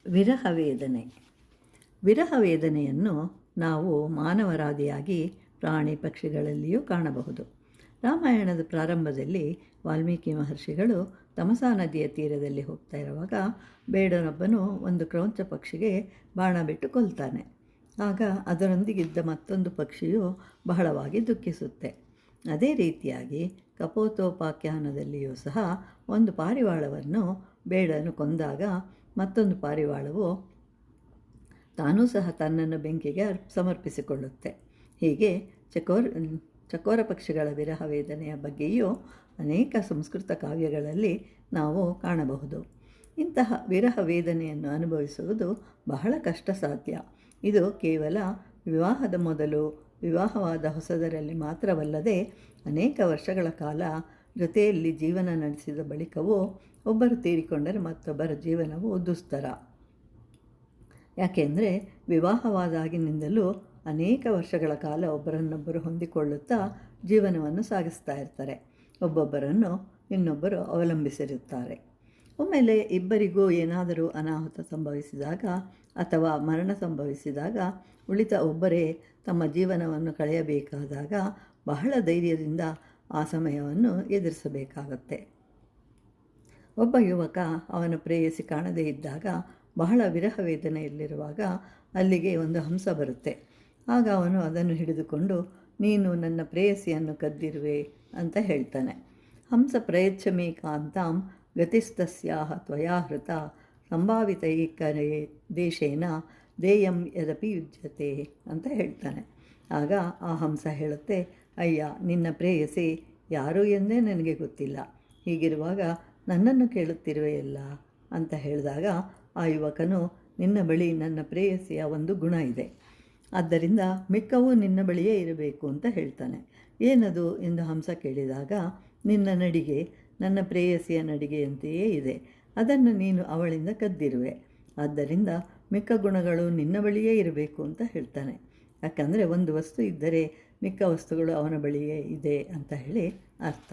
ವಿರಹ ವೇದನೆ. ವಿರಹ ವೇದನೆಯನ್ನು ನಾವು ಮಾನವರಾದಿಯಾಗಿ ಪ್ರಾಣಿ ಪಕ್ಷಿಗಳಲ್ಲಿಯೂ ಕಾಣಬಹುದು. ರಾಮಾಯಣದ ಪ್ರಾರಂಭದಲ್ಲಿ ವಾಲ್ಮೀಕಿ ಮಹರ್ಷಿಗಳು ತಮಸಾ ನದಿಯ ತೀರದಲ್ಲಿ ಹೋಗ್ತಾ ಇರುವಾಗ ಬೇಡನೊಬ್ಬನು ಒಂದು ಕ್ರೌಂಚ ಪಕ್ಷಿಗೆ ಬಾಣ ಬಿಟ್ಟು ಕೊಲ್ತಾನೆ. ಆಗ ಅದರೊಂದಿಗಿದ್ದ ಮತ್ತೊಂದು ಪಕ್ಷಿಯು ಬಹಳವಾಗಿ ದುಃಖಿಸುತ್ತೆ. ಅದೇ ರೀತಿಯಾಗಿ ಕಪೋತೋಪಾಖ್ಯಾನದಲ್ಲಿಯೂ ಸಹ ಒಂದು ಪಾರಿವಾಳವನ್ನು ಬೇಡನು ಕೊಂದಾಗ ಮತ್ತೊಂದು ಪಾರಿವಾಳವು ತಾನೂ ಸಹ ತನ್ನನ್ನು ಬೆಂಕಿಗೆ ಸಮರ್ಪಿಸಿಕೊಳ್ಳುತ್ತೆ. ಹೀಗೆ ಚಕೋರ ಪಕ್ಷಿಗಳ ವಿರಹ ವೇದನೆಯ ಬಗ್ಗೆಯೂ ಅನೇಕ ಸಂಸ್ಕೃತ ಕಾವ್ಯಗಳಲ್ಲಿ ನಾವು ಕಾಣಬಹುದು. ಇಂತಹ ವಿರಹ ವೇದನೆಯನ್ನು ಅನುಭವಿಸುವುದು ಬಹಳ ಕಷ್ಟ ಸಾಧ್ಯ. ಇದು ಕೇವಲ ವಿವಾಹದ ಮೊದಲು, ವಿವಾಹವಾದ ಹೊಸದರಲ್ಲಿ ಮಾತ್ರವಲ್ಲದೆ ಅನೇಕ ವರ್ಷಗಳ ಕಾಲ ಜೊತೆಯಲ್ಲಿ ಜೀವನ ನಡೆಸಿದ ಬಳಿಕವೂ ಒಬ್ಬರು ತೀರಿಕೊಂಡರೆ ಮತ್ತೊಬ್ಬರ ಜೀವನವು ದುಸ್ತರ. ಯಾಕೆಂದರೆ ವಿವಾಹವಾದಾಗಿನಿಂದಲೂ ಅನೇಕ ವರ್ಷಗಳ ಕಾಲ ಒಬ್ಬರನ್ನೊಬ್ಬರು ಹೊಂದಿಕೊಳ್ಳುತ್ತಾ ಜೀವನವನ್ನು ಸಾಗಿಸ್ತಾ ಇರ್ತಾರೆ. ಒಬ್ಬೊಬ್ಬರನ್ನು ಇನ್ನೊಬ್ಬರು ಅವಲಂಬಿಸಿರುತ್ತಾರೆ. ಒಮ್ಮೆಲೆ ಇಬ್ಬರಿಗೂ ಏನಾದರೂ ಅನಾಹುತ ಸಂಭವಿಸಿದಾಗ ಅಥವಾ ಮರಣ ಸಂಭವಿಸಿದಾಗ ಉಳಿದ ಒಬ್ಬರೇ ತಮ್ಮ ಜೀವನವನ್ನು ಕಳೆಯಬೇಕಾದಾಗ ಬಹಳ ಧೈರ್ಯದಿಂದ ಆ ಸಮಯವನ್ನು ಎದುರಿಸಬೇಕಾಗತ್ತೆ. ಒಬ್ಬ ಯುವಕ ಅವನ ಪ್ರೇಯಸಿ ಕಾಣದೇ ಇದ್ದಾಗ ಬಹಳ ವಿರಹ ವೇದನೆಯಲ್ಲಿರುವಾಗ ಅಲ್ಲಿಗೆ ಒಂದು ಹಂಸ ಬರುತ್ತೆ. ಆಗ ಅವನು ಅದನ್ನು ಹಿಡಿದುಕೊಂಡು ನೀನು ನನ್ನ ಪ್ರೇಯಸಿಯನ್ನು ಕದ್ದಿರುವೆ ಅಂತ ಹೇಳ್ತಾನೆ. ಹಂಸ ಪ್ರಯಚ್ಛಮಿ ಕಾಂತಾಂ ಗತಿಸ್ತಸ್ಯಾಹ ತ್ವಯಾ ಹೃತ ಸಂಭಾವಿತೈಕರೇ ದೇಶೇನ ದೇಯಂ ಯದಪಿ ಯುಜ್ಯತೆ ಅಂತ ಹೇಳ್ತಾನೆ. ಆಗ ಆ ಹಂಸ ಹೇಳುತ್ತೆ, ಅಯ್ಯ, ನಿನ್ನ ಪ್ರೇಯಸಿ ಯಾರು ಎಂದೇ ನನಗೆ ಗೊತ್ತಿಲ್ಲ, ಹೀಗಿರುವಾಗ ನನ್ನನ್ನು ಕೇಳುತ್ತಿರುವೆಯಲ್ಲ ಅಂತ ಹೇಳಿದಾಗ ಆ ಯುವಕನು, ನಿನ್ನ ಬಳಿ ನನ್ನ ಪ್ರೇಯಸಿಯ ಒಂದು ಗುಣ ಇದೆ, ಆದ್ದರಿಂದ ಮಿಕ್ಕವೂ ನಿನ್ನ ಬಳಿಯೇ ಇರಬೇಕು ಅಂತ ಹೇಳ್ತಾನೆ. ಏನದು ಎಂದು ಹಂಸ ಕೇಳಿದಾಗ, ನಿನ್ನ ನಡಿಗೆ ನನ್ನ ಪ್ರೇಯಸಿಯ ನಡಿಗೆಯಂತೆಯೇ ಇದೆ, ಅದನ್ನು ನೀನು ಅವಳಿಂದ ಕದ್ದಿರುವೆ, ಆದ್ದರಿಂದ ಮಿಕ್ಕ ಗುಣಗಳು ನಿನ್ನ ಬಳಿಯೇ ಇರಬೇಕು ಅಂತ ಹೇಳ್ತಾನೆ. ಯಾಕಂದರೆ ಒಂದು ವಸ್ತು ಇದ್ದರೆ ಮಿಕ್ಕ ವಸ್ತುಗಳು ಅವನ ಬಳಿಯೇ ಇದೆ ಅಂತ ಹೇಳಿ ಅರ್ಥ.